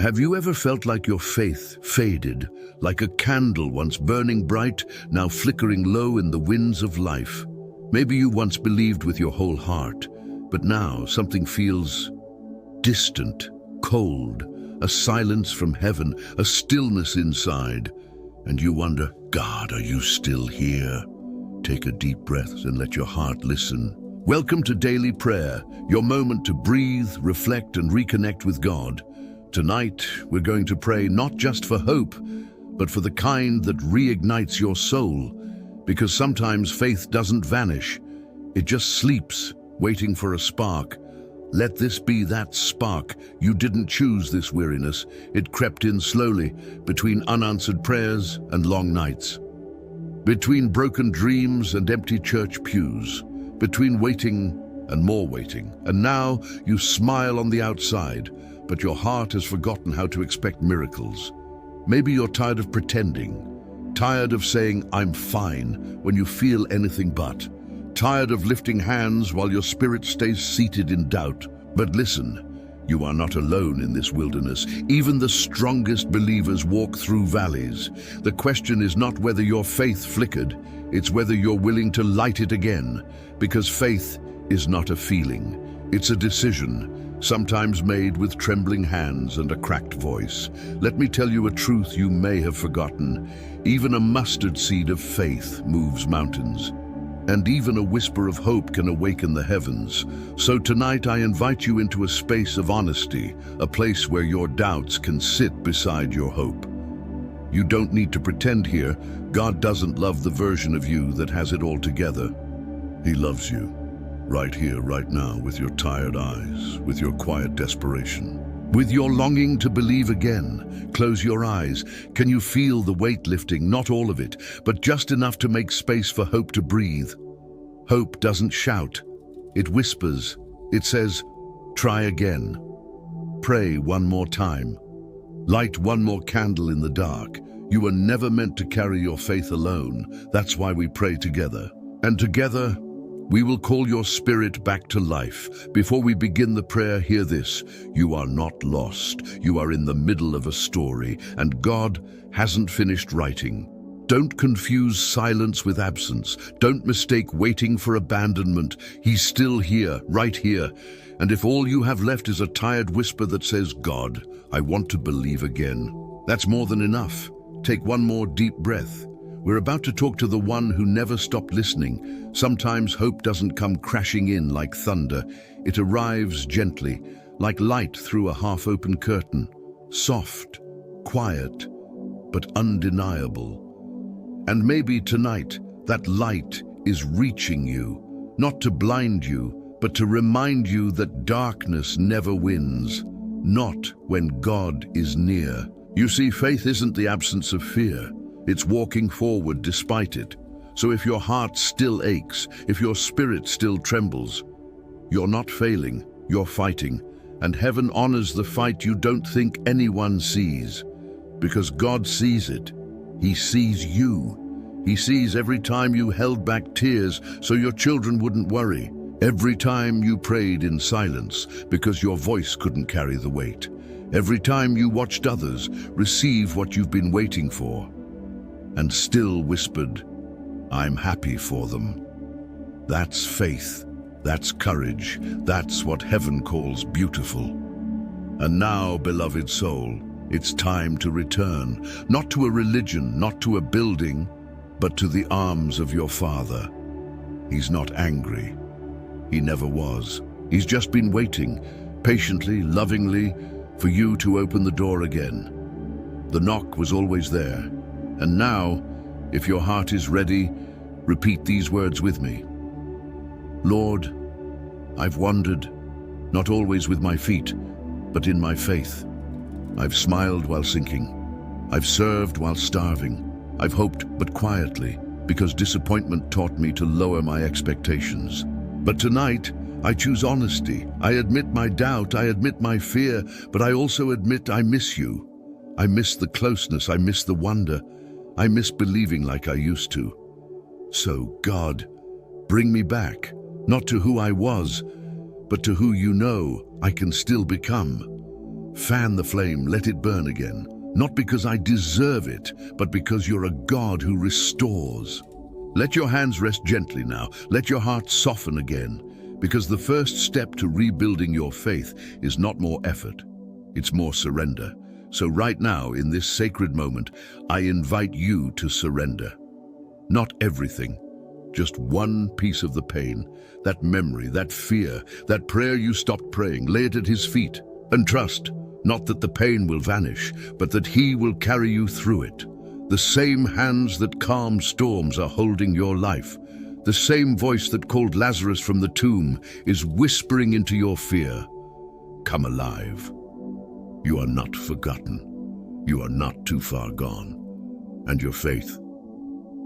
Have you ever felt like your faith faded, like a candle once burning bright, now flickering low in the winds of life? Maybe you once believed with your whole heart, but now something feels distant, cold, a silence from heaven, a stillness inside, and you wonder, God, are you still here? Take a deep breath and let your heart listen. Welcome to Daily Prayer, your moment to breathe, reflect, and reconnect with God. Tonight, we're going to pray not just for hope, but for the kind that reignites your soul. Because sometimes faith doesn't vanish. It just sleeps, waiting for a spark. Let this be that spark. You didn't choose this weariness. It crept in slowly, between unanswered prayers and long nights. Between broken dreams and empty church pews. Between waiting and more waiting. And now you smile on the outside, but your heart has forgotten how to expect miracles. Maybe you're tired of pretending, tired of saying, I'm fine, when you feel anything but, tired of lifting hands while your spirit stays seated in doubt. But listen, you are not alone in this wilderness. Even the strongest believers walk through valleys. The question is not whether your faith flickered, it's whether you're willing to light it again, because faith is not a feeling, it's a decision. Sometimes made with trembling hands and a cracked voice. Let me tell you a truth you may have forgotten. Even a mustard seed of faith moves mountains. And even a whisper of hope can awaken the heavens. So tonight I invite you into a space of honesty, a place where your doubts can sit beside your hope. You don't need to pretend here. God doesn't love the version of you that has it all together. He loves you. Right here, right now, with your tired eyes, with your quiet desperation, with your longing to believe again. Close your eyes. Can you feel the weight lifting? Not all of it, but just enough to make space for hope to breathe. Hope doesn't shout. It whispers. It says, try again. Pray one more time. Light one more candle in the dark. You were never meant to carry your faith alone. That's why we pray together. And together, we will call your spirit back to life. Before we begin the prayer, hear this. You are not lost. You are in the middle of a story, and God hasn't finished writing. Don't confuse silence with absence. Don't mistake waiting for abandonment. He's still here, right here. And if all you have left is a tired whisper that says, God, I want to believe again, that's more than enough. Take one more deep breath. We're about to talk to the one who never stopped listening. Sometimes hope doesn't come crashing in like thunder. It arrives gently, like light through a half-open curtain. Soft, quiet, but undeniable. And maybe tonight, that light is reaching you, not to blind you, but to remind you that darkness never wins, not when God is near. You see, faith isn't the absence of fear. It's walking forward despite it. So if your heart still aches, if your spirit still trembles, you're not failing, you're fighting. And heaven honors the fight you don't think anyone sees. Because God sees it. He sees you. He sees every time you held back tears so your children wouldn't worry. Every time you prayed in silence because your voice couldn't carry the weight. Every time you watched others receive what you've been waiting for. And still whispered, I'm happy for them. That's faith, that's courage, that's what heaven calls beautiful. And now, beloved soul, it's time to return, not to a religion, not to a building, but to the arms of your Father. He's not angry. He never was. He's just been waiting, patiently, lovingly, for you to open the door again. The knock was always there. And now, if your heart is ready, repeat these words with me. Lord, I've wandered, not always with my feet, but in my faith. I've smiled while sinking. I've served while starving. I've hoped, but quietly, because disappointment taught me to lower my expectations. But tonight, I choose honesty. I admit my doubt, I admit my fear, but I also admit I miss you. I miss the closeness, I miss the wonder. I miss believing like I used to. So, God, bring me back, not to who I was, but to who you know I can still become. Fan the flame, let it burn again. Not because I deserve it, but because you're a God who restores. Let your hands rest gently now. Let your heart soften again, because the first step to rebuilding your faith is not more effort, it's more surrender. So right now, in this sacred moment, I invite you to surrender. Not everything, just one piece of the pain, that memory, that fear, that prayer you stopped praying. Lay it at his feet and trust, not that the pain will vanish, but that he will carry you through it. The same hands that calm storms are holding your life. The same voice that called Lazarus from the tomb is whispering into your fear. Come alive. You are not forgotten. You are not too far gone. And your faith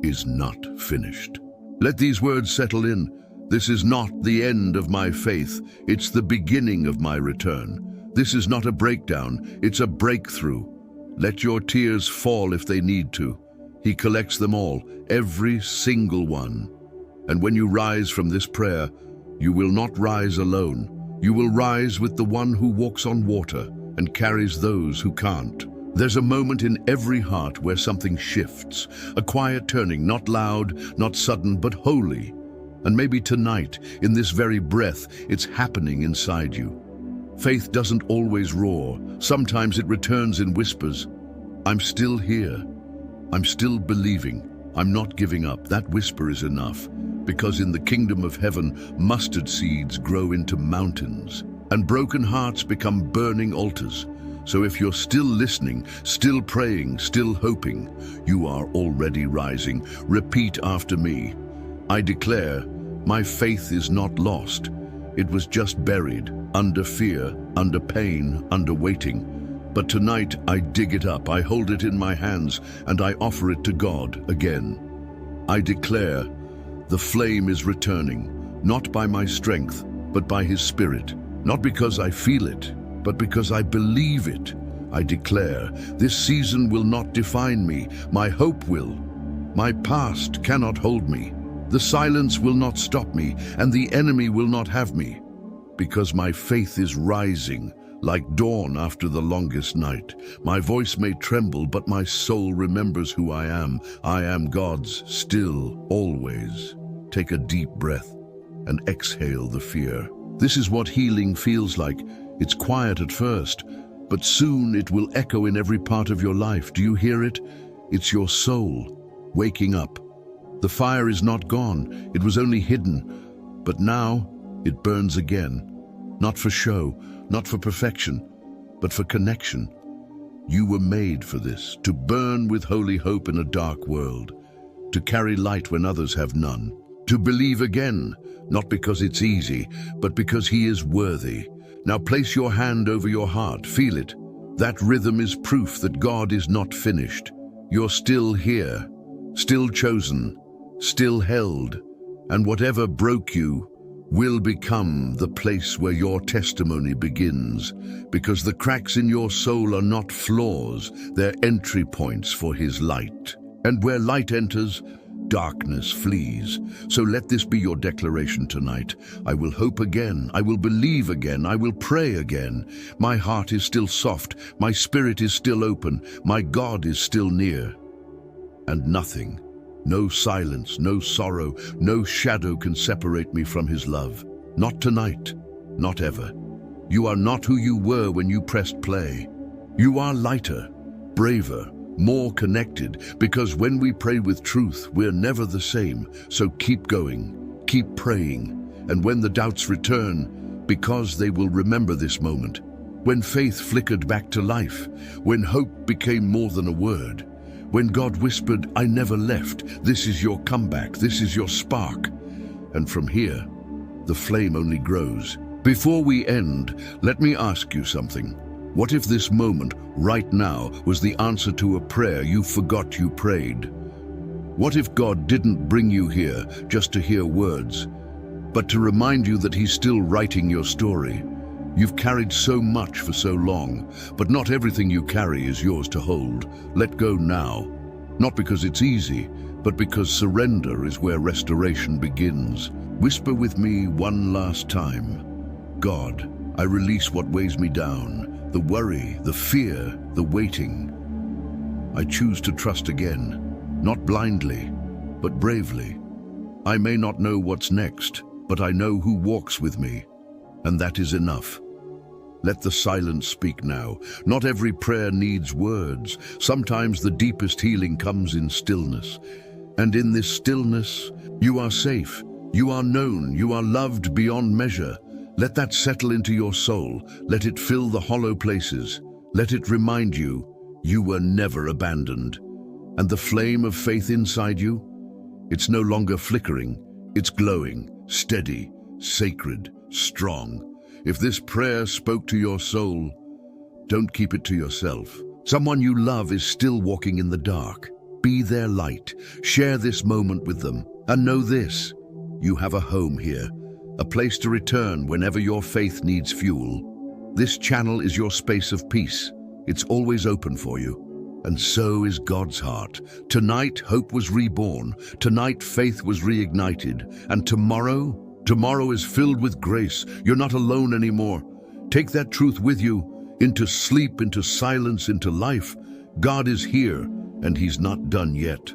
is not finished. Let these words settle in. This is not the end of my faith. It's the beginning of my return. This is not a breakdown, it's a breakthrough. Let your tears fall if they need to. He collects them all, every single one. And when you rise from this prayer, you will not rise alone. You will rise with the one who walks on water and carries those who can't. There's a moment in every heart where something shifts, a quiet turning, not loud, not sudden, but holy. And maybe tonight, in this very breath, it's happening inside you. Faith doesn't always roar. Sometimes it returns in whispers. I'm still here. I'm still believing. I'm not giving up. That whisper is enough, because in the kingdom of heaven, mustard seeds grow into mountains, and broken hearts become burning altars. So if you're still listening, still praying, still hoping, you are already rising. Repeat after me. I declare, my faith is not lost. It was just buried, under fear, under pain, under waiting. But tonight I dig it up, I hold it in my hands, and I offer it to God again. I declare, the flame is returning, not by my strength, but by His Spirit. Not because I feel it, but because I believe it. I declare, this season will not define me, my hope will. My past cannot hold me. The silence will not stop me, and the enemy will not have me, because my faith is rising like dawn after the longest night. My voice may tremble, but my soul remembers who I am. I am God's still, always. Take a deep breath and exhale the fear. This is what healing feels like. It's quiet at first, but soon it will echo in every part of your life. Do you hear it? It's your soul waking up. The fire is not gone, it was only hidden, but now it burns again. Not for show, not for perfection, but for connection. You were made for this, to burn with holy hope in a dark world, to carry light when others have none, to believe again, not because it's easy, but because He is worthy. Now place your hand over your heart, feel it. That rhythm is proof that God is not finished. You're still here, still chosen, still held, and whatever broke you will become the place where your testimony begins, because the cracks in your soul are not flaws, they're entry points for His light. And where light enters, darkness flees. So let this be your declaration tonight. I will hope again, I will believe again, I will pray again. My heart is still soft, my spirit is still open, my God is still near. And nothing, no silence, no sorrow, no shadow can separate me from His love. Not tonight, not ever. You are not who you were when you pressed play. You are lighter, braver, more connected, because when we pray with truth, we're never the same. So keep going, keep praying, and when the doubts return, because they will remember this moment, when faith flickered back to life, when hope became more than a word, when God whispered, I never left, this is your comeback, this is your spark. And from here, the flame only grows. Before we end, let me ask you something. What if this moment, right now, was the answer to a prayer you forgot you prayed? What if God didn't bring you here just to hear words, but to remind you that He's still writing your story? You've carried so much for so long, but not everything you carry is yours to hold. Let go now. Not because it's easy, but because surrender is where restoration begins. Whisper with me one last time. God, I release what weighs me down. the worry, the fear, the waiting. I choose to trust again, not blindly, but bravely. I may not know what's next, but I know who walks with me, and that is enough. Let the silence speak now. Not every prayer needs words. Sometimes the deepest healing comes in stillness. And in this stillness, you are safe, you are known, you are loved beyond measure. Let that settle into your soul. Let it fill the hollow places. Let it remind you, you were never abandoned. And the flame of faith inside you, it's no longer flickering, it's glowing, steady, sacred, strong. If this prayer spoke to your soul, don't keep it to yourself. Someone you love is still walking in the dark. Be their light. Share this moment with them. And know this, you have a home here, a place to return whenever your faith needs fuel. This channel is your space of peace. It's always open for you. And so is God's heart. Tonight, hope was reborn. Tonight, faith was reignited. And tomorrow is filled with grace. You're not alone anymore. Take that truth with you, into sleep, into silence, into life. God is here, and He's not done yet.